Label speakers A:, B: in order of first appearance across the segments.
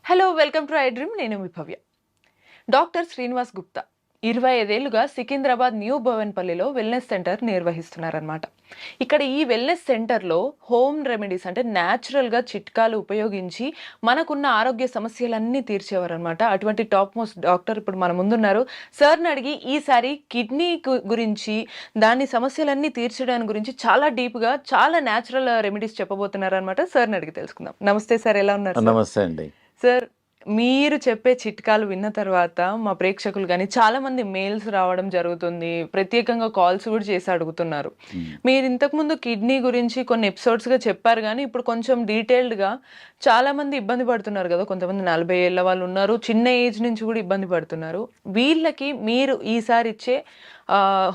A: Hello welcome to I dream. నేను మీ భవ్య. Doctor Srinivas Gupta 25 ఏళ్లుగా Secunderabad new భవన్పల్లిలో wellness centre నిర్వహిస్తున్నారనమాట. ఇక్కడ ఈ వెల్నెస్ సెంటర్లో హోమ్ రెమెడీస్ అంటే న్యాచురల్గా చిట్కాలు ఉపయోగించి మనకున్న ఆరోగ్య సమస్యలన్నీ తీర్చేవారనమాట. అటువంటి టాప్ మోస్ట్ డాక్టర్ ఇప్పుడు మన ముందున్నారు. సార్ని అడిగి ఈసారి కిడ్నీ గురించి, దాని సమస్యలన్నీ తీర్చడానికి గురించి చాలా డీప్గా చాలా న్యాచురల్ రెమెడీస్ చెప్పబోతున్నారనమాట. సార్ని అడిగి తెలుసుకుందాం. నమస్తే సార్, ఎలా ఉన్నారు?
B: నమస్తే అండి.
A: సార్, మీరు చెప్పే చిట్కాలు విన్న తర్వాత మా ప్రేక్షకులు కానీ చాలా మంది మెయిల్స్ రావడం జరుగుతుంది. ప్రత్యేకంగా కాల్స్ కూడా చేసి అడుగుతున్నారు. మీరు ఇంతకుముందు కిడ్నీ గురించి కొన్ని ఎపిసోడ్స్గా చెప్పారు, కానీ ఇప్పుడు కొంచెం డీటెయిల్డ్గా చాలా మంది ఇబ్బంది పడుతున్నారు కదా. కొంతమంది 40 ఏళ్ళ వాళ్ళు ఉన్నారు, చిన్న ఏజ్ నుంచి కూడా ఇబ్బంది పడుతున్నారు. వీళ్ళకి మీరు ఈసారి ఇచ్చే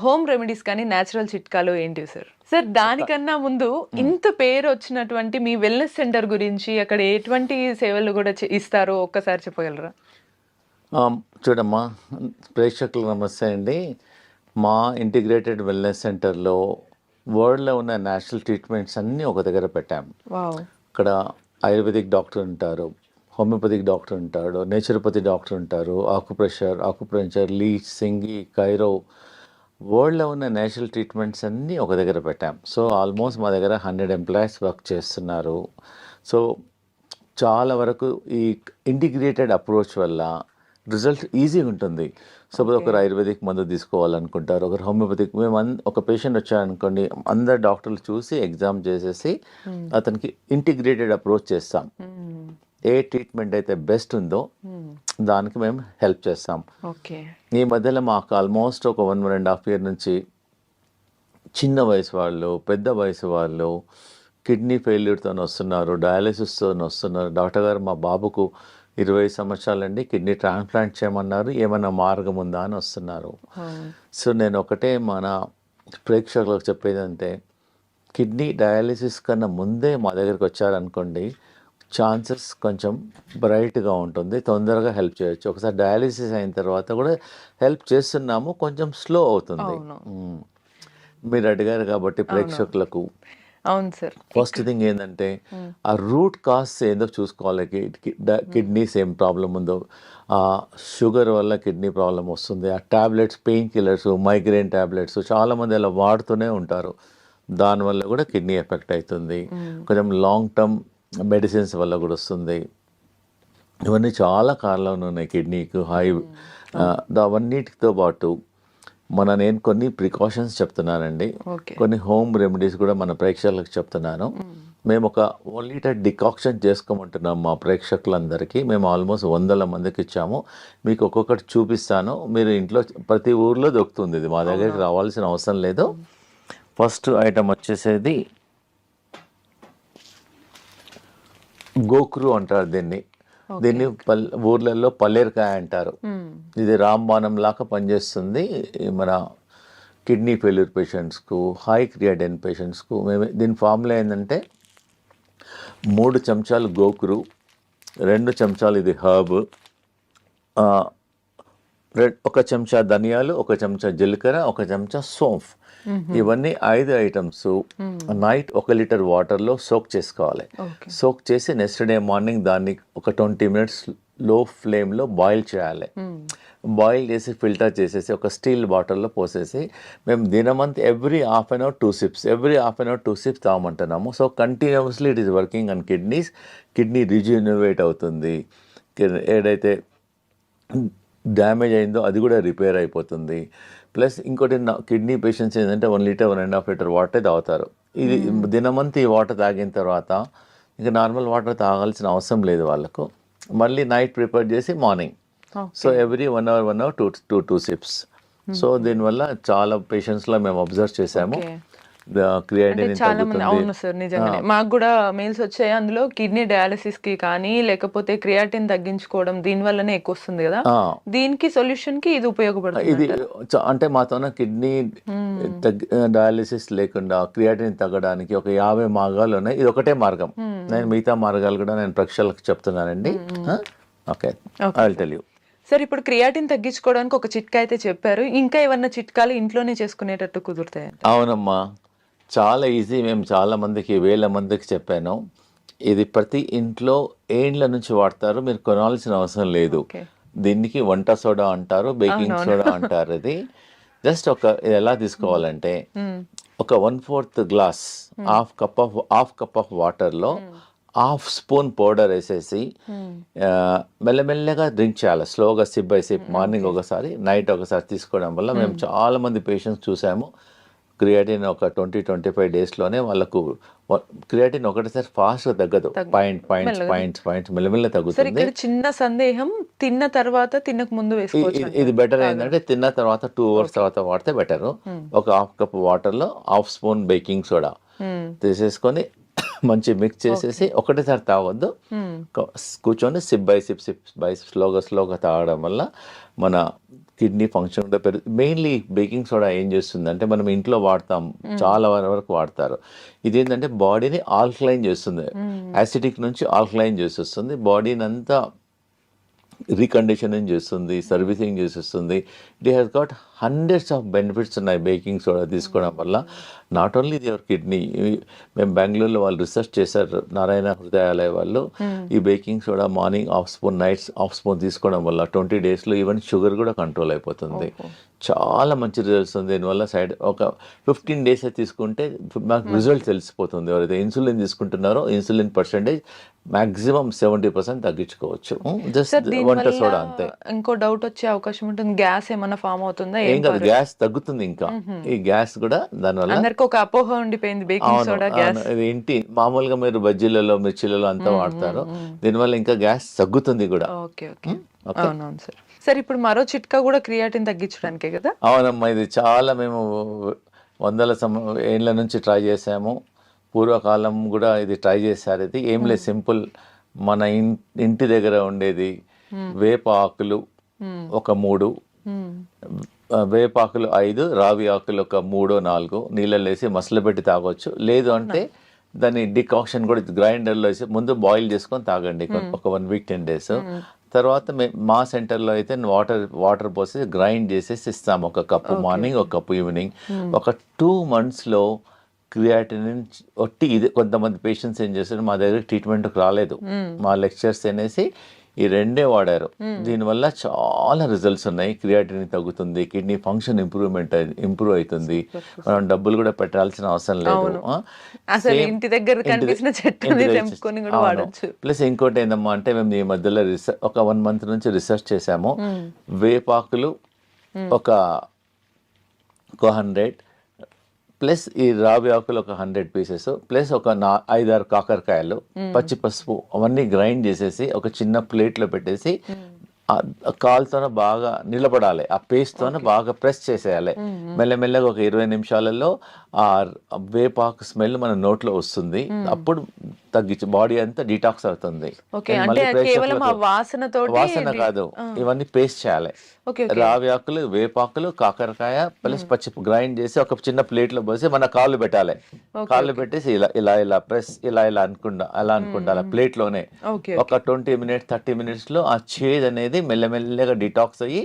A: హోమ్ రెమెడీస్ కానీ న్యాచురల్ చిట్కాలు ఏంటివి సార్? సార్, దానికన్నా ముందు ఇంత పేరు వచ్చినటువంటి మీ వెల్నెస్ సెంటర్ గురించి, అక్కడ ఎటువంటి సేవలు కూడా ఇస్తారో ఒక్కసారి చెప్పగలరా?
B: చూడమ్మా, ప్రేక్షకులకు నమస్తే అండి. మా ఇంటిగ్రేటెడ్ వెల్నెస్ సెంటర్లో వరల్డ్లో ఉన్న నేషనల్ ట్రీట్మెంట్స్ అన్నీ ఒక దగ్గర పెట్టాము. ఇక్కడ ఆయుర్వేదిక్ డాక్టర్ ఉంటారు, హోమియోపతిక్ డాక్టర్ ఉంటాడు, నేచురోపతి డాక్టర్ ఉంటారు, ఆకుప్రెషర్, లీచ్, సింగి, కైరో, వరల్డ్లో ఉన్న నేచురల్ ట్రీట్మెంట్స్ అన్నీ ఒక దగ్గర పెట్టాం. సో ఆల్మోస్ట్ మా దగ్గర 100 ఎంప్లాయీస్ వర్క్ చేస్తున్నారు. సో చాలా వరకు ఈ ఇంటిగ్రేటెడ్ అప్రోచ్ వల్ల రిజల్ట్ ఈజీగా ఉంటుంది. సపోజ్ ఒకరు ఆయుర్వేదిక్ మందు తీసుకోవాలనుకుంటారు, ఒకరు హోమియోపతిక్. మేము ఒక పేషెంట్ వచ్చారనుకోండి, అందరు డాక్టర్లు చూసి ఎగ్జామ్ చేసేసి అతనికి ఇంటిగ్రేటెడ్ అప్రోచ్ చేస్తాం. ఏ ట్రీట్మెంట్ అయితే బెస్ట్ ఉందో దానికి మేము హెల్ప్ చేస్తాం. ఈ మధ్యలో మాకు ఆల్మోస్ట్ ఒక 1.5 year నుంచి చిన్న వయసు వాళ్ళు, పెద్ద వయసు వాళ్ళు కిడ్నీ ఫెయిల్యూర్తో వస్తున్నారు, డయాలిసిస్తో వస్తున్నారు. డాక్టర్ గారు, మా బాబుకు 20 సంవత్సరాలండి, కిడ్నీ ట్రాన్స్ప్లాంట్ చేయమన్నారు, ఏమైనా మార్గం ఉందా అని వస్తున్నారు. సో నేను ఒకటే మన ప్రేక్షకులకు చెప్పేది అంటే, కిడ్నీ డయాలిసిస్ కన్నా ముందే మా దగ్గరికి వచ్చారనుకోండి, ఛాన్సెస్ కొంచెం బ్రైట్గా ఉంటుంది, తొందరగా హెల్ప్ చేయొచ్చు. ఒకసారి డయాలిసిస్ అయిన తర్వాత కూడా హెల్ప్ చేస్తున్నాము, కొంచెం స్లో అవుతుంది. మీరు అడిగారు కాబట్టి ప్రేక్షకులకు,
A: అవును సార్,
B: ఫస్ట్ థింగ్ ఏంటంటే ఆ రూట్ కాజ్ ఏందో చూసుకోవాలి. కిడ్నీస్ ఏం ప్రాబ్లం ఉందో, షుగర్ వల్ల కిడ్నీ ప్రాబ్లం వస్తుంది, ఆ tablets, pain killers, migraine tablets చాలామంది అలా వాడుతూనే ఉంటారు, దానివల్ల కూడా కిడ్నీ ఎఫెక్ట్ అవుతుంది. కొంచెం లాంగ్ టర్మ్ మెడిసిన్స్ వల్ల కూడా వస్తుంది. ఇవన్నీ చాలా కారణాలు ఉన్నాయి కిడ్నీకి. అవన్నిటితో పాటు నేను కొన్ని ప్రికాషన్స్ చెప్తున్నానండి, కొన్ని హోమ్ రెమెడీస్ కూడా మన ప్రేక్షకులకు చెప్తున్నాను. మేము ఒక 1 లీటర్ డికాక్షన్ చేసుకోమంటున్నాం మా ప్రేక్షకులందరికీ. మేము ఆల్మోస్ట్ 100 మందికి ఇచ్చాము. మీకు ఒక్కొక్కటి చూపిస్తాను, మీరు ఇంట్లో ప్రతి ఊర్లో దొరుకుతుంది, ఇది మా దగ్గరికి రావాల్సిన అవసరం లేదు. ఫస్ట్ ఐటమ్ వచ్చేసేది గోక్రు అంటారు దీన్ని. ఊర్లలో పల్లేరుకాయ అంటారు. ఇది రాంబాణం లాగా పనిచేస్తుంది మన కిడ్నీ ఫెయిల్యూర్ పేషెంట్స్కు, హై క్రియాటిన్ పేషెంట్స్కు. మేము దీని ఫార్ములా ఏంటంటే 3 చెంచాలు గోకురు, 2 చెంచాలు ఇది హర్బ్, 1 చెంచా ధనియాలు, 1 చెంచా జీలకర్ర, 1 చెంచా సోంఫ్. ఇవన్నీ 5 ఐటమ్స్ నైట్ 1 లీటర్ వాటర్లో సోక్ చేసుకోవాలి. సోక్ చేసి నెక్స్ట్ డే మార్నింగ్ దాన్ని ఒక 20 minutes లో ఫ్లేమ్లో బాయిల్ చేయాలి. బాయిల్ చేసి ఫిల్టర్ చేసేసి ఒక స్టీల్ బాటిల్లో పోసేసి మేము దినమంతా every half an hour 2 sips తాగమంటున్నాము. So continuously it is working on kidneys. Kidney rejuvenate అవుతుంది, ఏదైతే డ్యామేజ్ అయిందో అది కూడా రిపేర్ అయిపోతుంది. ప్లస్ ఇంకోటి, కిడ్నీ పేషెంట్స్ ఏంటంటే 1 లీటర్ 1.5 లీటర్ వాటర్ తాగుతారు. ఇది దినమంతా ఈ వాటర్ తాగిన తర్వాత ఇంకా నార్మల్ వాటర్ తాగాల్సిన అవసరం లేదు వాళ్ళకు. మళ్ళీ నైట్ ప్రిపేర్ చేసి morning, so every 1 hour 2 sips. So దీనివల్ల చాలా పేషెంట్స్లో మేము అబ్జర్వ్ చేసాము క్రియాటిన్
A: చాలా మంది. అవును సార్, నిజంగానే మాకు కూడా మెయిల్స్ వచ్చాయి. అందులో కిడ్నీ డయాలసిస్ కి కానీ లేకపోతే క్రియాటిన్ తగ్గించుకోవడం దీని వల్లనే ఎక్కువ వస్తుంది కదా, దీనికి సొల్యూషన్ కి ఇది ఉపయోగపడుతుంది.
B: ఇది అంటే మాతోన కిడ్నీ డయాలసిస్ లేకుండా క్రియాటిన్ తగ్గడానికి ఒక 50 మార్గాలు ఉన్నాయి. ఇది ఒకటే మార్గం. నేను మిగతా మార్గాలు కూడా నేను ప్రేక్షకులకు చెప్తున్నానండి. Okay, I will tell you.
A: Sir, ఇప్పుడు క్రియాటిన్ తగ్గించుకోవడానికి ఒక చిట్కా అయితే చెప్పారు, ఇంకా ఏమన్నా చిట్కాలు ఇంట్లోనే చేసుకునేటట్టు కుదురుతాయి?
B: అవునమ్మా, చాలా ఈజీ. మేము చాలా మందికి, 1000 మందికి చెప్పాను. ఇది ప్రతి ఇంట్లో ఏండ్ల నుంచి వాడతారు, మీరు కొనాల్సిన అవసరం లేదు.
A: ఓకే.
B: దీనికి వంట సోడా అంటారు, బేకింగ్ సోడా అంటారు. ఇది జస్ట్ ఇది ఎలా తీసుకోవాలంటే ఒక 1/4 గ్లాస్ హాఫ్ కప్ ఆఫ్ వాటర్లో హాఫ్ స్పూన్ పౌడర్ వేసేసి మెల్లమెల్లగా డ్రింక్ చేయాలి, స్లోగా సిప్ బై సిప్. మార్నింగ్ ఒకసారి, నైట్ ఒకసారి తీసుకోవడం వల్ల మేము చాలా మంది పేషెంట్స్ చూసాము. క్రియాటిన్ ఒక 20-25 డేస్లోనే వాళ్ళకు క్రియాటిన్ ఒకటిసారి ఫాస్ట్గా తగ్గదు, పాయింట్స్ మెల్లమెల్ల
A: సార్
B: తగ్గుతుంది.
A: ఇక్కడ చిన్న సందేహం, తిన్న తర్వాత తినక ముందు వేసుకోవచ్చు.
B: ఇది బెటర్ ఏంటంటే తిన్న తర్వాత 2 అవర్స్ తర్వాత వాడితే బెటర్. ఒక హాఫ్ కప్ వాటర్లో హాఫ్ స్పూన్ బేకింగ్ సోడా తీసేసుకొని మంచి మిక్స్ చేసేసి ఒకటేసారి తాగొద్దు, కూర్చొని సిప్ బై స్లోగా తాగడం వల్ల మన కిడ్నీ ఫంక్షన్ కూడా మెయిన్లీ బేకింగ్ సోడా ఏం చేస్తుంది అంటే, మనం ఇంట్లో వాడతాం, చాలా వరకు వాడతారు. ఇదేంటంటే బాడీని ఆల్కలైన్ చేస్తుంది, యాసిడిక్ నుంచి ఆల్కలైన్ చేసేస్తుంది, బాడీని అంతా రీకండిషనింగ్ చేస్తుంది, సర్వీసింగ్ చేసేస్తుంది. It has got hundreds of benefits ఉన్నాయి బేకింగ్ సోడా తీసుకోవడం వల్ల. నాట్ ఓన్లీ యువర్ కిడ్నీ, మేము బెంగళూరులో వాళ్ళు రీసెర్చ్ చేశారు, నారాయణ హృదయాలయ వాళ్ళు. ఈ baking soda morning half spoon, nights half spoon తీసుకోవడం వల్ల 20 డేస్లో ఈవెన్ షుగర్ కూడా కంట్రోల్ అయిపోతుంది. చాలా మంచి రిజల్ట్స్ ఉంది దీనివల్ల. ఒక 15 డేస్ తీసుకుంటే మాకు రిజల్ట్ తెలిసిపోతుంది. ఎవరైతే ఇన్సులిన్ తీసుకుంటున్నారో ఇన్సులిన్ పర్సెంటేజ్ మాక్సిమం 70% తగ్గించుకోవచ్చు, జస్ట్ వంట సోడా అంతే.
A: ఇంకో డౌట్ వచ్చే అవకాశం ఉంటుంది, గ్యాస్ ఏమన్నా ఫామ్ అవుతుందా?
B: ఏం కాదు, గ్యాస్ తగ్గుతుంది. ఇంకా ఈ గ్యాస్ కూడా దానివల్ల
A: అందరికి ఒక అపోహ ఉండిపోయింది, బేకింగ్ సోడా గ్యాస్.
B: ఏంటి మామూలుగా మీరు బజ్జీలలో, మిర్చిలలో అంతా వాడతారు, దీనివల్ల ఇంకా గ్యాస్ తగ్గుతుంది కూడా.
A: ఓకే ఓకే, అవునవును సార్. సార్ ఇప్పుడు మరో చిట్కా కూడా క్రియాటిన్ తగ్గించడానికే కదా?
B: అవునమ్మా, ఇది చాలా మేము వందల ఏళ్ళ నుంచి ట్రై చేసాము. పూర్వకాలం కూడా ఇది ట్రై చేశారు. ఇది ఏం లేదు, సింపుల్. మన ఇంటి దగ్గర ఉండేది వేప ఆకులు ఒక 3, వేపాకులు 5, రావి ఆకులు ఒక 3-4 నీళ్ళలో వేసి మసలబెట్టి తాగొచ్చు. లేదు అంటే దాన్ని డికాక్షన్ కూడా గ్రైండర్లో వేసి ముందు బాయిల్ చేసుకొని తాగండి ఒక 1 వీక్ 10 డేస్. తర్వాత మా సెంటర్లో అయితే వాటర్ పోసి గ్రైండ్ చేసేసి ఇస్తాము, ఒక కప్పు మార్నింగ్, ఒక కప్పు ఈవినింగ్. ఒక 2 monthsలో క్రియాటిన్ ఒట్టి ఇది. కొంతమంది పేషెంట్స్ ఏం చేస్తారు, మా దగ్గర ట్రీట్మెంట్కి రాలేదు, మా లెక్చర్స్ అనేసి ఈ 2 వాడారు. దీనివల్ల చాలా రిజల్ట్స్ ఉన్నాయి. క్రియాటిన్ తగ్గుతుంది, కిడ్నీ ఫంక్షన్ ఇంప్రూవ్ అవుతుంది, మనం డబ్బులు కూడా పెట్టాల్సిన అవసరం లేదు.
A: ఇంటి దగ్గర కనిపించిన చెట్టుని తెంపుకొని కూడా వాడొచ్చు.
B: ప్లస్ ఇంకోటి ఏందమ్మా అంటే, మేము ఈ మధ్యలో ఒక 1 month నుంచి రీసెర్చ్ చేసాము. వేపాకులు ఒక 100 ప్లస్ ఈ రావి ఆకులు ఒక 100 పీసెస్ ప్లస్ ఒక 5-6 కాకరకాయలు, పచ్చి పసుపు అవన్నీ గ్రైండ్ చేసేసి ఒక చిన్న ప్లేట్లో పెట్టేసి కాలుతోనే బాగా నిలబడాలి, ఆ పేస్ట్తోనే బాగా ప్రెస్ చేసేయాలి. మెల్లమెల్లగా ఒక 20 నిమిషాలలో ఆ వేపాకు స్మెల్ మన నోట్లో వస్తుంది. అప్పుడు తగ్గించి బాడీ అంతా డిటాక్స్ అవుతుంది. వాసన కాదు, ఇవన్నీ పేస్ట్ చేయాలి. రావి ఆకులు, వేపాకులు, కాకరకాయ ప్లస్ పచ్చి గ్రైండ్ చేసి ఒక చిన్న ప్లేట్లో పోసి మన కాళ్ళు పెట్టాలి. కాళ్ళు పెట్టేసి ఇలా ప్రెస్ ఇలా అనుకుంటా ప్లేట్లోనే ఒక 20 minutes 30 minutes లో ఆ చేదు అనేది మెల్లమెల్లగా డిటాక్స్ అయ్యి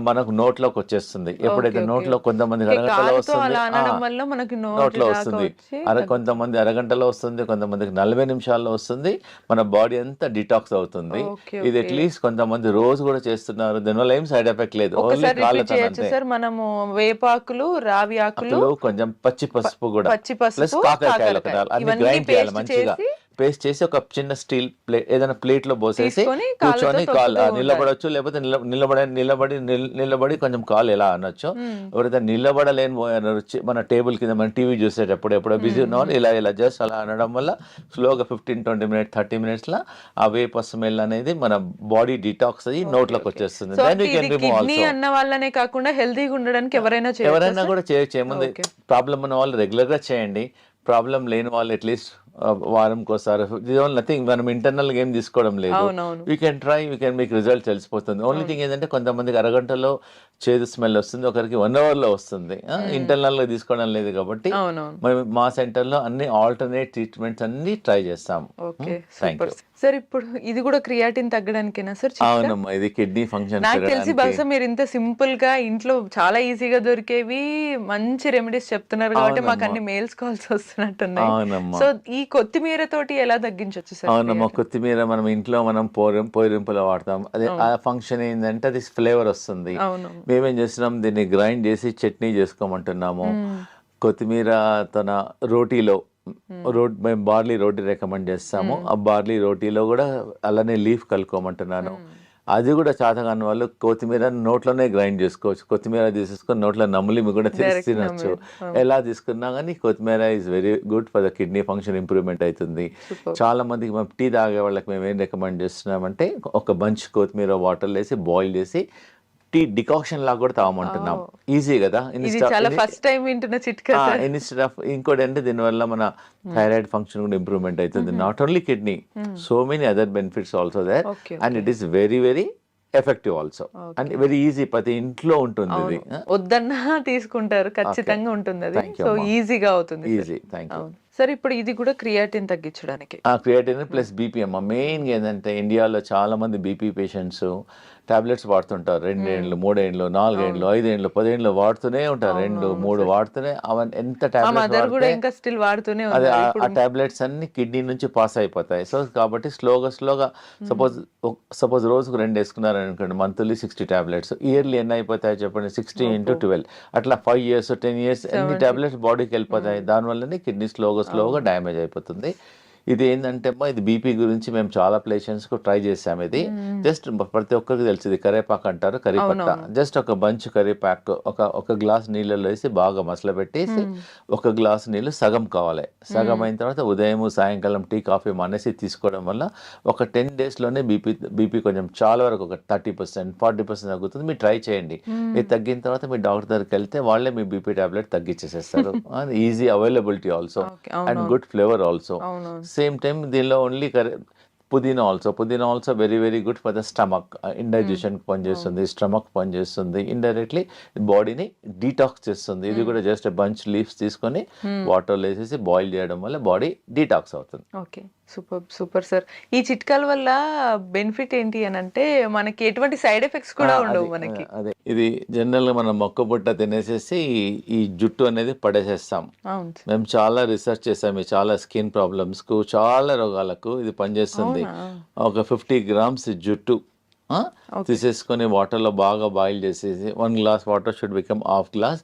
B: మనకు నోట్లోకి వచ్చేస్తుంది. ఎప్పుడైతే నోట్లో కొంతమంది అరగంటలో వస్తుంది, నోట్లో వస్తుంది, కొంతమంది అరగంటలో వస్తుంది, కొంతమందికి 40 నిమిషాల్లో వస్తుంది. మన బాడీ అంతా డిటాక్స్ అవుతుంది. ఇది అట్లీస్ట్ కొంతమంది రోజు కూడా చేస్తున్నారు, దానివల్ల ఏం సైడ్ ఎఫెక్ట్ లేదు. ఓన్లీ కాళ్ళతో
A: మనము వేపాకులు, రావి ఆకులు, కొంచెం
B: పచ్చి పసుపు కూడా ప్లస్ కాకరకాయలు అన్ని గ్రైండ్ చేయాలి మంచిగా. పేస్ట్ చేసి ఒక చిన్న స్టీల్ ప్లేట్ ఏదైనా ప్లేట్లో పోసేసి కూర్చొని కాలు నిలబడచ్చు, లేకపోతే నిలబడి కొంచెం కాలు ఎలా అనొచ్చు. ఎవరైతే నిలబడలేని మన టేబుల్ కింద మన టీవీ చూసేటప్పుడు ఎప్పుడో బిజీ ఉన్న వాళ్ళు ఇలా జస్ట్ అలా అనడం వల్ల స్లోగా 15-20 minutes 30 minutes లా ఆ వేప స్మెల్ అనేది మన బాడీ డిటాక్స్ అయ్యి నోట్లోకి వచ్చేస్తుంది.
A: అన్న వాళ్ళనే కాకుండా హెల్తీగా ఉండడానికి ఎవరైనా
B: కూడా చేయొచ్చు. ఏముంది, ప్రాబ్లం ఉన్న వాళ్ళు రెగ్యులర్ గా చేయండి, ప్రాబ్లం లేని వాళ్ళు అట్లీస్ట్ వారంకోసారి. నథింగ్, మనం ఇంటర్నల్ గా ఏం తీసుకోవడం లేదు. We can try, we can మీకు రిజల్ట్ తెలిసిపోతుంది. ఓన్లీ థింగ్ ఏంటంటే కొంతమందికి అరగంటలో చేదు స్మెల్ వస్తుంది, ఒకరికి 1 అవర్లో వస్తుంది. ఇంటర్నల్గా తీసుకోవడం లేదు కాబట్టి
A: అవునవును.
B: మేము మా సెంటర్లో అన్ని ఆల్టర్నేట్ ట్రీట్మెంట్స్ అన్ని ట్రై చేస్తాము.
A: Okay,
B: thank
A: super
B: you.
A: Sir. ఇప్పుడు ఇది కూడా క్రియాటిన్ తగ్గడానికేనా సార్ చిట్కా?
B: అవునమ్మా, ఇది కిడ్నీ ఫంక్షన్
A: నాకు తెలిసి బహుశా మీరు ఇంత సింపుల్ గా ఇంట్లో చాలా ఈజీగా దొరికేవి మంచి రెమెడీస్ చెప్తున్నారు కాబట్టి మాకు అన్ని మెయిల్స్ కాల్స్ వస్తున్నట్టున్నాయి.
B: అవునమ్మా.
A: సో ఈ కొత్తిమీర తోటి ఎలా తగ్గించవచ్చు సార్?
B: అవునమ్మా, కొత్తిమీర మనం ఇంట్లో మనం పోరింపులో వాడతాం. అదే ఆ ఫంక్షన్ ఏంటంటే అది ఫ్లేవర్ వస్తుంది.
A: అవును.
B: మేమేం చేస్తున్నాం, దీన్ని గ్రైండ్ చేసి చట్నీ చేసుకోమంటున్నాము. కొత్తిమీర తన రోటీలో మేము బార్లీ రోటీ రికమెండ్ చేస్తాము. ఆ బార్లీ రోటీలో కూడా అలానే లీఫ్ కలుపుకోమంటున్నాను. అది కూడా చాతగాని వాళ్ళు కొత్తిమీర నోట్లోనే గ్రైండ్ చేసుకోవచ్చు. కొత్తిమీర తీసేసుకొని నోట్లో నమ్ములి మీకు కూడా తినొచ్చు. ఎలా తీసుకున్నా కానీ కొత్తిమీర is very good for the kidney function, improvement అవుతుంది. చాలా మందికి మేము టీ తాగే వాళ్ళకి మేము ఏం రికమెండ్ చేస్తున్నామంటే ఒక బంచ్ కొత్తిమీర వాటర్లో వేసి బాయిల్ చేసి టీ డికాక్షన్ లాగా కూడా తాగమంటున్నాం. ఈజీ కదా.
A: ఫస్ట్ టైం వింటున్న చిట్కా.
B: ఇన్స్టెడ్ ఆఫ్ ఇంకోటి అంటే దీనివల్ల మన థైరాయిడ్ ఫంక్షన్ కూడా ఇంప్రూవ్మెంట్ అవుతుంది. Not only kidney, so many other benefits also there, and it is very very effective also and very easy. ప్రతి ఇంట్లో ఉంటుంది ఇది.
A: వద్దన్నా తీసుకుంటారు, ఖచ్చితంగా ఉంటుంది అది. సో ఈజీగా అవుతుంది.
B: ఈజీ. Thank you
A: sir. ఇప్పుడు ఇది కూడా క్రియాటిన్ తగ్గించడానికి.
B: క్రియాటిన్ ప్లస్ బీపీ అమ్మ. మెయిన్గా ఏంటంటే ఇండియాలో చాలా మంది బీపీ పేషెంట్స్ టాబ్లెట్స్ వాడుతుంటారు. 2 ఏళ్ళు 3 ఏళ్ళు 4 ఏళ్ళు 5 ఏళ్ళు 10 ఏళ్ళు వాడుతూనే ఉంటారు. 2 3 వాడుతూనే అవన్నీ ఎంత టాబ్లెట్స్ అదే ఆ టాబ్లెట్స్ అన్ని కిడ్నీ నుంచి పాస్ అయిపోతాయి. సో కాబట్టి స్లోగా సపోజ్ రోజుకు 2 వేసుకున్నారు అనుకోండి, మంత్లీ 60 టాబ్లెట్స్. ఇయర్లీ ఎన్ని అయిపోతాయి చెప్పండి? 60 × 12 అట్లా 5 years 10 years ఎన్ని టాబ్లెట్స్ బాడీకి వెళ్ళిపోతాయి. దానివల్లనే కిడ్నీ స్లోగా డ్యామేజ్ అయిపోతుంది. ఇది ఏంటంటే అమ్మా, ఇది బీపీ గురించి మేము చాలా పేషెంట్స్కు ట్రై చేసాము. ఇది జస్ట్ ప్రతి ఒక్కరికి తెలిసి ఇది కరేపాకు అంటారు, కరిపత్త. జస్ట్ ఒక బంచ్ కరిపాకు ఒక గ్లాస్ నీళ్ళలో వేసి బాగా మసల పెట్టేసి ఒక గ్లాస్ నీళ్ళు సగం కావాలి. సగం అయిన తర్వాత ఉదయం సాయంకాలం టీ కాఫీ మానేసి తీసుకోవడం వల్ల ఒక 10 daysలోనే బీపీ కొంచెం చాలా వరకు ఒక 30% 40% తగ్గుతుంది. మీరు ట్రై చేయండి. ఇది తగ్గిన తర్వాత మీ డాక్టర్ దగ్గరికి వెళ్తే వాళ్ళే మీ బీపీ టాబ్లెట్ తగ్గించేసేస్తారు. Easy availability also and good flavour also. Same time దీనిలో only pudina also very very good for the stomach. Indigestion పనిచేస్తుంది, స్టమక్ పనిచేస్తుంది, ఇండైరెక్ట్లీ బాడీని డీటాక్స్ చేస్తుంది. ఇది కూడా జస్ట్ బంచ్ లీవ్స్ తీసుకొని వాటర్లో వేసేసి బాయిల్ చేయడం వల్ల బాడీ డీటాక్స్ అవుతుంది.
A: Okay, super sir. ఈ చిట్కాల వల్ల బెనిఫిట్ ఏంటి అని అంటే మనకి ఎటువంటి సైడ్ ఎఫెక్ట్స్ కూడా ఉండవు మనకి.
B: అదే ఇది జనరల్గా మనం మొక్క బుట్ట తినేసేసి ఈ జుట్టు అనేది పడేసేస్తాం. మేము చాలా రీసెర్చ్ చేసాము. చాలా స్కిన్ ప్రాబ్లమ్స్ కు, చాలా రోగాలకు ఇది పనిచేస్తుంది. ఒక 50 grams జుట్టు తీసేసుకొని వాటర్లో బాగా బాయిల్ చేసేసి 1 glass water should become ½ glass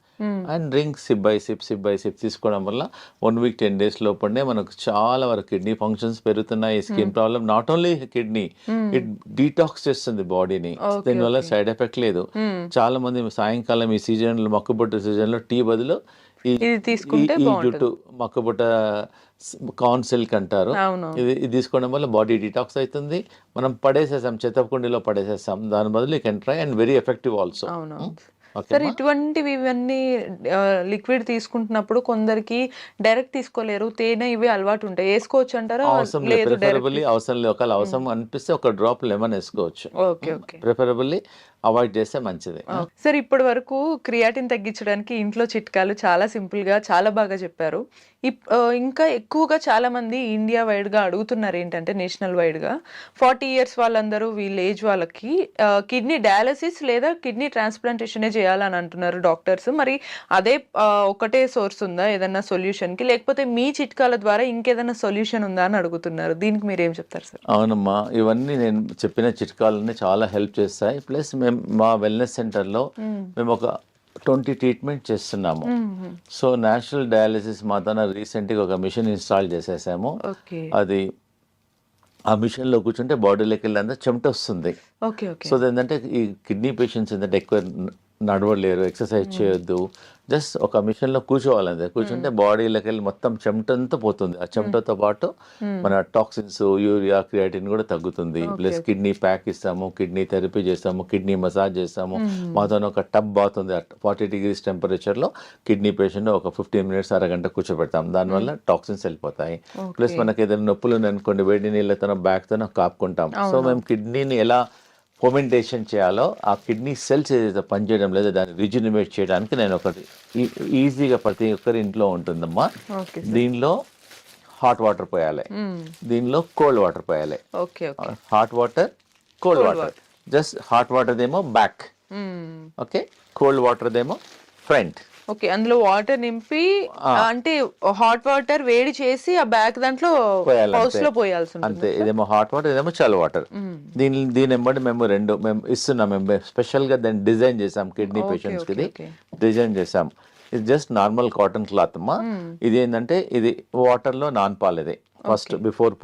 B: and drink SIP by SIP తీసుకోవడం వల్ల 1 week 10 days లోపలనే మనకు చాలా వరకు కిడ్నీ ఫంక్షన్స్ పెరుగుతున్నాయి. Skin problem not only kidney, it detox చేస్తుంది బాడీని. దీనివల్ల సైడ్ ఎఫెక్ట్ లేదు. చాలా మంది సాయంకాలం ఈ సీజన్లో మొక్కబుట్ట సీజన్లో టీ బదులు ఈ జుట్టు మొక్కబుట్ట కార్న్ సిల్క్ అంటారు, ఇది తీసుకోవడం వల్ల బాడీ డిటాక్స్ అవుతుంది. మనం పడేసేసాం, చెత్తకుండీలో పడేసేసాం. దాని బదులు you can try and very effective also.
A: Sir, ఇటువంటివి ఇవన్నీ లిక్విడ్ తీసుకుంటున్నప్పుడు కొందరికి డైరెక్ట్ తీసుకోలేరు, తేనె ఇవి అలవాటు ఉంటాయి, వేసుకోవచ్చు అంటారా?
B: అవసరం లేదు, ఒకవేళ అవసరం అనిపిస్తే ఒక డ్రాప్ లెమన్ వేసుకోవచ్చు. ప్రిఫరబుల్లీ అవాయిడ్ చేస్తే మంచిది.
A: సార్, ఇప్పటి వరకు క్రియాటిన్ తగ్గించడానికి ఇంట్లో చిట్కాలు చాలా సింపుల్ గా చాలా బాగా చెప్పారు. ఇంకా ఎక్కువగా చాలా మంది ఇండియా వైడ్ గా అడుగుతున్నారు ఏంటంటే నేషనల్ వైడ్ గా 40 years వాళ్ళందరూ వీళ్ళ ఏజ్ వాళ్ళకి కిడ్నీ డయాలసిస్ లేదా కిడ్నీ ట్రాన్స్ప్లాంటేషన్ చేయాలని అంటున్నారు డాక్టర్స్. మరి అదే ఒకటే సోర్స్ ఉందా ఏదన్నా సొల్యూషన్ కి, లేకపోతే మీ చిట్కాల ద్వారా ఇంకేదైనా సొల్యూషన్ ఉందా అని అడుగుతున్నారు. దీనికి మీరు ఏం చెప్తారు సార్?
B: అవునమ్మా, ఇవన్నీ నేను చెప్పిన చిట్కాలన్నీ చాలా హెల్ప్ చేస్తాయి. ప్లస్ మేము మా వెల్నెస్ సెంటర్లో మేము ఒక 20 ట్రీట్మెంట్ చేస్తున్నాము. సో నేషనల్ డయాలసిస్ మాత్రం రీసెంట్గా ఒక మిషన్ ఇన్స్టాల్ చేసేసాము. అది ఆ మిషన్లో కూర్చుంటే బాడీలోకి వెళ్ళి చెమట వస్తుంది. సో ఏంటంటే ఈ కిడ్నీ పేషెంట్స్ ఏంటంటే ఎక్కువ నడవలేరు, ఎక్సర్సైజ్ చేయొద్దు, జస్ట్ ఒక మిషన్లో కూర్చోవాలంటే కూర్చుంటే బాడీలోకి వెళ్ళి మొత్తం చెమటంతా పోతుంది. ఆ చెమటతో పాటు మన టాక్సిన్స్, యూరియా, క్రియాటిన్ కూడా తగ్గుతుంది. ప్లస్ కిడ్నీ ప్యాక్ ఇస్తాము, కిడ్నీ థెరపీ చేస్తాము, కిడ్నీ మసాజ్ చేస్తాము. మాతో ఒక టబ్ బాత్ ఉంది, 40 degrees టెంపరేచర్లో కిడ్నీ పేషెంట్ ఒక 15 minutes అరగంట కూర్చోబెడతాం. దానివల్ల టాక్సిన్స్ వెళ్ళిపోతాయి. ప్లస్ మనకి ఏదైనా నొప్పులు అనుకోండి, వేడి నీళ్ళతో బ్యాక్తో కాపుకుంటాం. సో మేము కిడ్నీని ఎలా ఫర్మెంటేషన్ చేయాలో ఆ కిడ్నీ సెల్స్ ఏదైతే పనిచేయడం లేదో దాన్ని రిజినవేట్ చేయడానికి నేను ఒకటి ఈజీగా ప్రతి ఒక్కరి ఇంట్లో ఉంటుందమ్మా.
A: ఓకే
B: దీనిలో హాట్ వాటర్ పోయాలి, దీనిలో కోల్డ్ వాటర్ పోయాలి.
A: Okay okay
B: hot water, cold water. Just hot water దేమో బ్యాక్, ఓకే, కోల్డ్ వాటర్ దేమో ఫ్రంట్.
A: ఓకే, అందులో వాటర్ నింపి అంటే హాట్ వాటర్ వేడి చేసి ఆ బ్యాక్ దాంట్లో పౌచ్ లో పోయాల్సి ఉంటుంది.
B: అంతే, ఇదేమో హాట్ వాటర్, ఇదేమో చల్ వాటర్. దీని వెంబడి మేము మేము ఇస్తున్నాం. మేము స్పెషల్ గా దాన్ని డిజైన్ చేసాం కిడ్నీ పేషెంట్స్ కి. ఇది డిజైన్ చేసాం. ఇది జస్ట్ నార్మల్ కాటన్ క్లాత్ అమ్మా. ఇది ఏంటంటే ఇది వాటర్ లో నానపాలి. ఇది ఫస్ట్ బిఫోర్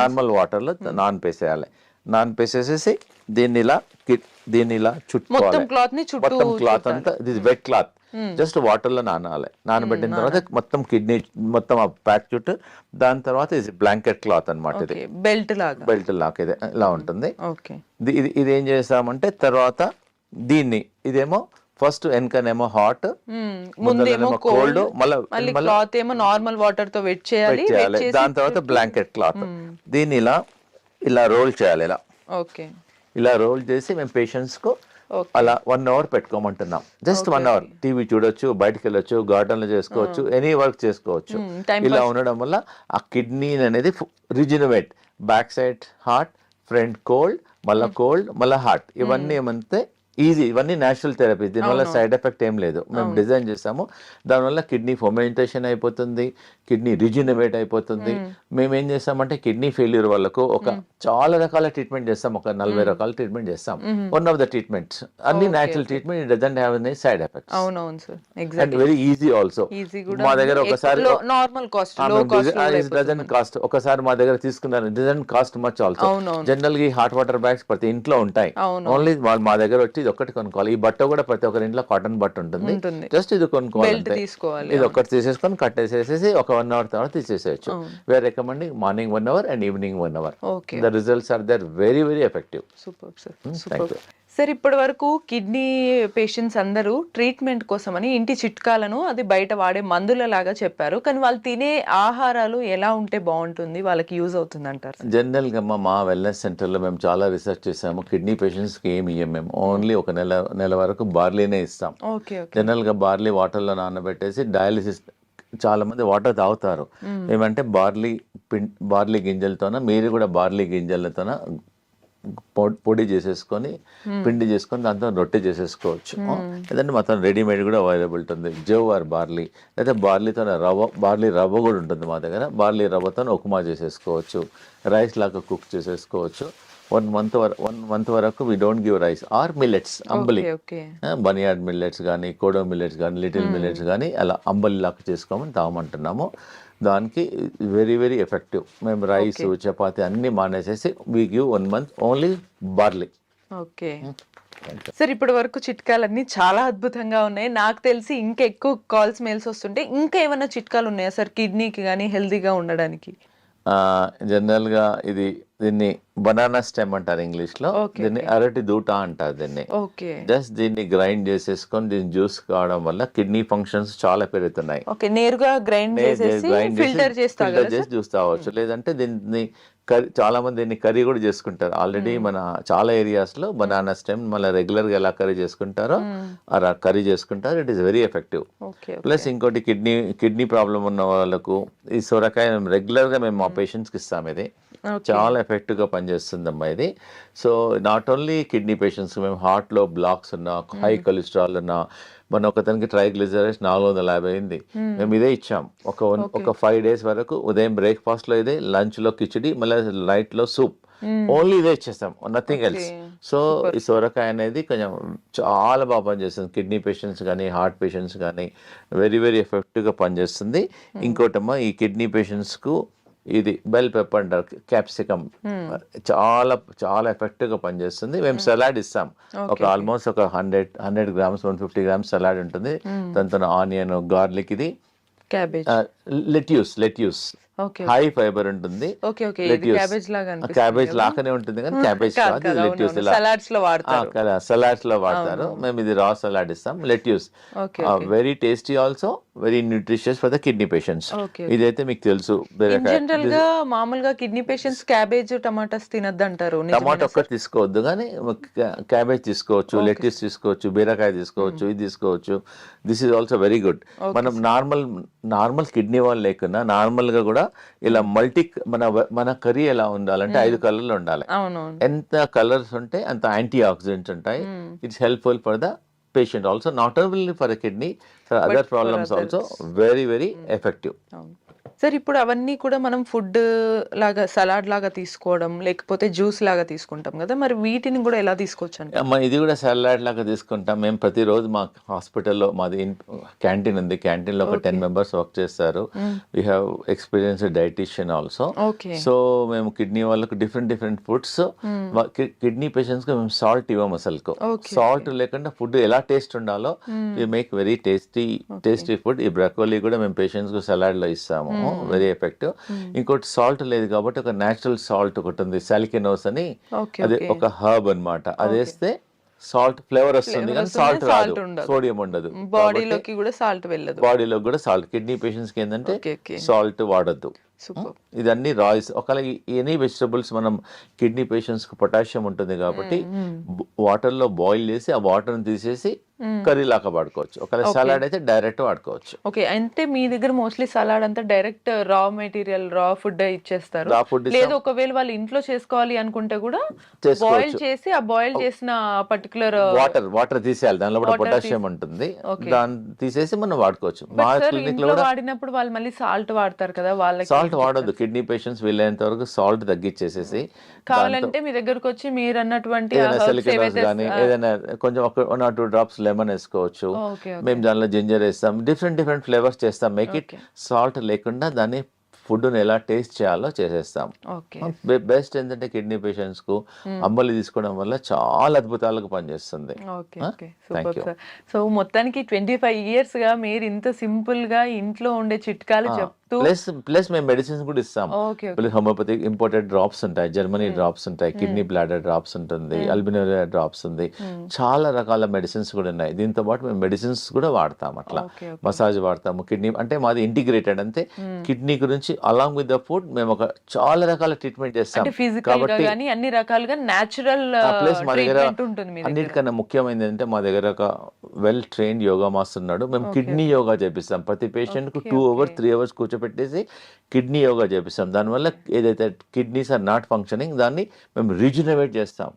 B: నార్మల్ వాటర్ లో నానపేసేయాలి. నానపేసేసేసి దీన్ని ఇలా చుట్టుకోవాలి. మొత్తం క్లాత్ అంతా ఇది వెట్ క్లాత్, జస్ట్ వాటర్ లో నానాలి. నానబెట్టిన తర్వాత మొత్తం కిడ్నీ మొత్తం ఆ ప్యాక్ చుట్టూ. దాని తర్వాత ఇది బ్లాంకెట్ క్లాత్ అన్నమాట. ఇది
A: బెల్ట్
B: లాగా ఇది ఇలా ఉంటుంది. ఇది ఏం చేస్తామంటే తర్వాత దీన్ని ఇదేమో ఫస్ట్ వెనకనేమో హాట్, ముందేమో కోల్డ్, మళ్ళీ
A: క్లాత్ ఏమో నార్మల్ వాటర్ తో వెట్ చేయాలి.
B: దాని తర్వాత బ్లాంకెట్ క్లాత్. దీన్ని ఇలా రోల్ చేయాలి. ఇలా రోల్ చేసి మేము పేషెంట్స్ కు అలా 1 అవర్ పెట్టుకోమంటున్నాం. జస్ట్ 1 అవర్ టీవీ చూడొచ్చు, బయటకు వెళ్ళొచ్చు, గార్డెన్ లో చేసుకోవచ్చు, ఎనీ వర్క్ చేసుకోవచ్చు. ఇలా ఉండడం వల్ల ఆ కిడ్నీ అనేది rejuvenate, back side hot, front cold, మళ్ళీ హాట్. ఇవన్నీ ఏమంటే ఈజీ, ఇవన్నీ న్యాచురల్ థెరపీ. దీనివల్ల సైడ్ ఎఫెక్ట్ ఏం లేదు. మేము డిజైన్ చేసాము. దానివల్ల కిడ్నీ ఫర్మెంటేషన్ అయిపోతుంది, కిడ్నీ రిజినవేట్ అయిపోతుంది. మేము ఏం చేస్తామంటే కిడ్నీ ఫెయిల్యూర్ వాళ్ళకు చాలా రకాల ట్రీట్మెంట్ చేస్తాం. ఒక 40 రకాల ట్రీట్మెంట్ చేస్తాం. వన్ ఆఫ్ ద ట్రీట్మెంట్స్ అన్ని natural treatment. It doesn't have any side effects.
A: అవునవును sir, exactly.
B: Very easy also. మా దగ్గర ఒకసారి
A: నార్మల్ కాస్ట్,
B: డజంట్ కాస్ట్. ఒకసారి మా దగ్గర తీసుకున్నారు, doesn't cost much also. General గా హాట్ వాటర్ బ్యాగ్స్ ప్రతి ఇంట్లో ఉంటాయి. ఓన్లీ వాళ్ళు మా దగ్గర వచ్చి ఇది ఒక్కటి కొనుక్కోవాలి. ఈ బట్ట కూడా ప్రతి ఒక్కరి ఇంట్లో కాటన్ బట్ట ఉంటుంది. జస్ట్ ఇది కొనుక్కోవాలి. ఇది ఒక్కటి తీసేసుకొని కట్టేసేసి ఒక 1 అవర్ తర్వాత తీసేసేయచ్చు. We are recommending morning 1 hour and evening 1 hour. The results are there very very effective.
A: Super sir, super. Sir, ఇప్పటి వరకు కిడ్నీ పేషెంట్స్ అందరూ ట్రీట్మెంట్ కోసమని ఇంటి చిట్కాలను అది బయట వాడే మందుల లాగా చెప్పారు. కానీ వాళ్ళు తినే ఆహారాలు ఎలా ఉంటే బాగుంటుంది, వాళ్ళకి యూజ్ అవుతుంది అంటారు?
B: జనరల్ గా మా వెల్నెస్ సెంటర్ లో మేము చాలా రీసెర్చ్ చేసాము. కిడ్నీ పేషెంట్స్ కి ఏమి ఇయ్యం మేము. ఓన్లీ ఒక నెల వరకు బార్లీనే ఇస్తాం. జనరల్ గా బార్లీ వాటర్ లో నానబెట్టేసి డయాలిసిస్ చాలా మంది వాటర్ తాగుతారు. ఏమంటే బార్లీ గింజలతోన, మీరు కూడా బార్లీ గింజలతోన పొడి చేసేసుకొని పిండి చేసుకొని దాంతో రొట్టె చేసేసుకోవచ్చు. లేదంటే మొత్తం రెడీమేడ్ కూడా అవైలబుల్ ఉంటుంది. జవ్ ఆర్ బార్లీ, లేదా బార్లీ రవ్వ కూడా ఉంటుంది మా దగ్గర. బార్లీ రవ్వతో ఉప్మా చేసేసుకోవచ్చు, రైస్ లాగా కుక్ చేసేసుకోవచ్చు. 1 month వరకు we don't give rice or millets, అంబలి, బనియాడ్ మిల్లెట్స్ కానీ, కోడో మిల్లెట్స్ కానీ, లిటిల్ మిల్లెట్స్ కానీ అలా అంబలి లాగా చేసుకోమని తాగమంటున్నాము. దానికి వెరీ వెరీ ఎఫెక్టివ్. మేము రైస్, చపాతి అన్ని మానేసేసి we give 1 month only barley.
A: Okay sir, ఇప్పటి వరకు చిట్కాలన్నీ చాలా అద్భుతంగా ఉన్నాయి. నాకు తెలిసి ఇంకా ఎక్కువ కాల్స్, మెయిల్స్ వస్తుంటే ఇంకా ఏమైనా చిట్కాలు ఉన్నాయా సార్ కిడ్నీకి కానీ హెల్తీగా ఉండడానికి?
B: జనరల్గా దీన్ని బనానా స్టెమ్ అంటారు ఇంగ్లీష్ లో. దీన్ని అరటి దూట అంటారు దీన్ని. జస్ట్ దీన్ని గ్రైండ్ చేసేసుకొని దీన్ని జ్యూస్ కావడం వల్ల కిడ్నీ ఫంక్షన్స్ చాలా పెరుగుతున్నాయి.
A: నేరుగా గ్రైండ్ చేసి ఫిల్టర్
B: చేసి జ్యూస్ తాగవచ్చు. లేదంటే దీన్ని చాలా మంది దీన్ని కర్రీ కూడా చేసుకుంటారు. ఆల్రెడీ మన చాలా ఏరియాస్ లో బనానా స్టెమ్ మళ్ళీ రెగ్యులర్ గా ఎలా కర్రీ చేసుకుంటారో అలా కర్రీ చేసుకుంటారు. It is very effective. Plus ఇంకోటి కిడ్నీ ప్రాబ్లం ఉన్న వాళ్ళకు ఈ సొరకాయ రెగ్యులర్ గా మేము మా పేషెంట్స్ కి ఇస్తాం. ఇది చాలా ఎఫెక్టివ్ గా పనిచేస్తుందమ్మా ఇది. So not only kidney patients, మేము హార్ట్ లో బ్లాక్స్ ఉన్నా, హై కొలెస్ట్రాల్ ఉన్నా, మన ఒకతనికి ట్రైగ్లిజరైడ్స్ 450 అయింది. మేము ఇదే ఇచ్చాం ఒక 5 days వరకు. ఉదయం బ్రేక్ఫాస్ట్ లో ఇదే, లంచ్ లో కిచిడి, మళ్ళీ నైట్ లో సూప్, ఓన్లీ ఇదే ఇచ్చేస్తాం, నథింగ్ ఎల్స్. సో ఈ సొరకాయ అనేది కొంచెం చాలా బాగా పనిచేస్తుంది కిడ్నీ పేషెంట్స్ కానీ, హార్ట్ పేషెంట్స్ కానీ. వెరీ వెరీ ఎఫెక్టివ్ గా పనిచేస్తుంది. ఇంకోటమ్మా, ఈ కిడ్నీ పేషెంట్స్ కు ఇది బెల్ పెప్పర్ అంటారు, క్యాప్సికమ్, చాలా చాలా ఎఫెక్టివ్ గా పనిచేస్తుంది. మేము సలాడ్ ఇస్తాం. ఆల్మోస్ట్ ఒక 100 grams 150 grams సలాడ్ ఉంటుంది. దాంతో ఆనియన్, గార్లిక్, ఇది లెట్యూస్
A: ఓకే.
B: హై ఫైబర్ ఉంటుంది.
A: ఓకే. ఓకే. ఇది
B: లెట్యూస్
A: క్యాబేజ్ లాగా అనిపిస్తుంది
B: క్యాబేజ్
A: కదా?
B: లాగానే ఉంటుంది కానీ క్యాబేజ్
A: కాదు
B: కాదు,
A: కాదు.
B: లెట్యూస్
A: అవునవును.
B: ఇలా
A: సలాడ్స్ లో వాడతారు.
B: సలాడ్స్ లో వాడతారు.
A: అవునవును.
B: మేము ఇది రా సలాడ్ ఇస్తాం. Lettuce
A: okay. Okay.
B: Very tasty, also very nutritious for the kidney patients.
A: Okay.
B: ఇదైతే మీకు తెలుసు.
A: ఇన్ జనరల్ గా మామూలుగా కిడ్నీ పేషెంట్స్ క్యాబేజ్ టమాటాస్ తినద్దు అంటారు.
B: టమాటో ఒక్కటి తీసుకోవద్దు కానీ క్యాబేజ్ తీసుకోవచ్చు, లెట్యూస్ తీసుకోవచ్చు, బీరకాయ తీసుకోవచ్చు, ఇది తీసుకోవచ్చు. This is also very good. మనం నార్మల్ కిడ్నీ వాళ్ళు లేకున్నా నార్మల్ గా కూడా ఇలా మన కర్రీ ఎలా ఉండాలంటే 5 కలర్లు ఉండాలి.
A: అవునవును.
B: ఎంత కలర్స్ ఉంటే అంత యాంటీ ఆక్సిడెంట్స్ ఉంటాయి. It's helpful for the patient also, not only for the kidney, for other problems also very effective.
A: Sir ఇప్పుడు అవన్నీ కూడా మనం ఫుడ్ లాగా సలాడ్ లాగా తీసుకోవడం లేకపోతే జ్యూస్ లాగా తీసుకుంటాం కదా, మరి వీటిని కూడా ఎలా తీసుకోవచ్చు అంటే?
B: అమ్మ ఇది కూడా సలాడ్ లాగా తీసుకుంటాం. మేము ప్రతిరోజు మా హాస్పిటల్లో మాది క్యాంటీన్ ఉంది. క్యాంటీన్ లో ఒక 10 members వర్క్ చేస్తారు. We have experience dietician also.
A: Okay.
B: So మేము కిడ్నీ వాళ్ళకు డిఫరెంట్ ఫుడ్స్, కిడ్నీ పేషెంట్స్ కి మేము సాల్ట్ ఇవ్వము అసలుకు. సాల్ట్ లేకుండా ఫుడ్ ఎలా టేస్ట్ ఉండాలో we make very tasty food. ఈ బ్రకోలీ కూడా మేము పేషెంట్స్ కు సలాడ్ లో ఇస్తాము, వెరీ ఎఫెక్టివ్. ఇంకోటి సాల్ట్ లేదు కాబట్టి ఒక నేచురల్ సాల్ట్ ఒకటి ఉంది, సాలికినోస్ అని. అది ఒక హర్బ్ అన్నమాట. అది వేస్తే సాల్ట్ ఫ్లేవర్ వస్తుంది కానీ సాల్ట్ రాదు, సోడియం ఉండదు.
A: బాడీలోకి కూడా సాల్ట్ వెళ్ళదు.
B: బాడీలో కూడా సాల్ట్. కిడ్నీ పేషెంట్స్ కి ఏంటంటే సాల్ట్ వాడద్దు. ఇదన్నీ రాయిస్. ఒకవేళ ఎనీ వెజిటబుల్స్ మనం కిడ్నీ పేషెంట్స్ కు పొటాషియం ఉంటుంది కాబట్టి వాటర్ లో బాయిల్ చేసి ఆ వాటర్ తీసేసి కర్రీ లాగా వాడుకోవచ్చు. ఒకవేళ సలాడ్ అయితే డైరెక్ట్ వాడుకోవచ్చు.
A: ఓకే. అంటే మీ దగ్గర మోస్ట్లీ సలాడ్ అంతా direct raw material, raw food ఇచ్చేస్తారు.
B: రా ఫుడ్
A: లేదు ఒకవేళ వాళ్ళు ఇంట్లో చేసుకోవాలి అనుకుంటే కూడా బాయిల్ చేసి ఆ బాయిల్ చేసిన పర్టికులర్
B: వాటర్ తీసేయాలి. దానిలో కూడా పొటాషియం ఉంటుంది, దాన్ని తీసేసి మనం వాడుకోవచ్చు. మా క్లినిక్ లో
A: వాడినప్పుడు వాళ్ళు మళ్ళీ సాల్ట్ వాడతారు కదా, వాళ్ళకి
B: సాల్ట్ వాడద్దు. కిడ్నీ పేషెంట్స్ వీలైనంత వరకు సాల్ట్ తగ్గించేసేసి
A: కావాలంటే మీ దగ్గరకు వచ్చి మీరు అన్నటువంటి
B: సెలికనోస్ కానీ ఏదైనా కొంచెం 1 or 2 drops లెమన్ వేసుకోవచ్చు. మేము దానిలో జింజర్ వేస్తాం, డిఫరెంట్ ఫ్లేవర్స్ చేస్తాం. మేక్ ఇట్ సాల్ట్ లేకుండా దాన్ని ఫుడ్ ఎలా టేస్ట్ చేయాలో చేసేస్తాం. బెస్ట్ ఏంటంటే కిడ్నీ పేషెంట్స్ కు అంబలి తీసుకోవడం వల్ల చాలా అద్భుతాలకు పనిచేస్తుంది.
A: సో మొత్తానికి 25 years గా మీరు ఇంత సింపుల్ గా ఇంట్లో ఉండే చిట్కాలు చెప్తూ
B: ప్లస్ మేము మెడిసిన్స్ కూడా ఇస్తాం. హోమియోపతిక్ ఇంపోర్టెడ్ డ్రాప్స్ ఉంటాయి, జర్మనీ డ్రాప్స్ ఉంటాయి, కిడ్నీ బ్లాడర్ డ్రాప్స్ ఉంటుంది, అల్బినోరియా డ్రాప్స్ ఉంది, చాలా రకాల మెడిసిన్స్ కూడా ఉన్నాయి. దీంతో పాటు మేము మెడిసిన్స్ కూడా వాడతాం. అట్లా మసాజ్ వాడతాము. కిడ్నీ అంటే మాది ఇంటిగ్రేటెడ్, అంతే కిడ్నీ గురించి అలాంగ్ విత్ ద ఫుడ్ మేము ఒక చాలా రకాల ట్రీట్మెంట్ చేస్తాం.
A: కాబట్టి అన్ని రకాలుగా నేచురల్
B: ప్లస్ మా దగ్గర అన్నిటికన్నా ముఖ్యమైనది అంటే మా దగ్గర ఒక వెల్ ట్రైన్డ్ యోగా మాస్టర్ ఉన్నాడు. మేము కిడ్నీ యోగా చేపిస్తాం. ప్రతి పేషెంట్ కు 2 hours 3 hours కూర్చోపెట్టేసి కిడ్నీ యోగా చేపిస్తాం. దానివల్ల ఏదైతే కిడ్నీస్ ఆర్ నాట్ ఫంక్షనింగ్ దాన్ని మేము రీజనరేట్ చేస్తాం.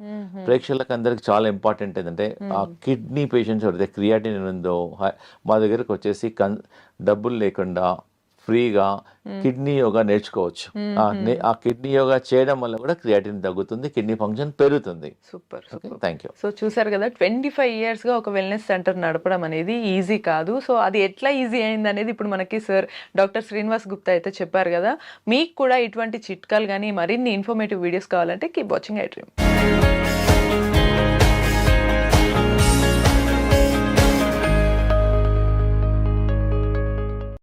B: ప్రేక్షకులకు అందరికి చాలా ఇంపార్టెంట్ ఏంటంటే ఆ కిడ్నీ పేషెంట్స్ ఎవరైతే క్రియాటిన్ ఉందో మా దగ్గరకు వచ్చేసి డబ్బులు లేకుండా ఫ్రీగా కిడ్నీ యోగా నేర్చుకోవచ్చు. ఆ కిడ్నీ యోగా చేయడం వల్ల కూడా క్రియాటిన్ తగ్గుతుంది, కిడ్నీ ఫంక్షన్ పెరుగుతుంది.
A: సూపర్.
B: Thank you.
A: సో చూసారు కదా, 25 years గా ఒక వెల్నెస్ సెంటర్ నడపడం అనేది ఈజీ కాదు. సో అది ఎట్లా ఈజీ అయింది అనేది ఇప్పుడు మనకి సార్ డాక్టర్ శ్రీనివాస్ గుప్తా అయితే చెప్పారు కదా. మీకు కూడా ఇటువంటి చిట్కాలు కానీ మరిన్ని ఇన్ఫర్మేటివ్ వీడియోస్ కావాలంటే కీప్ వాచింగ్ ఐ డ్రీమ్.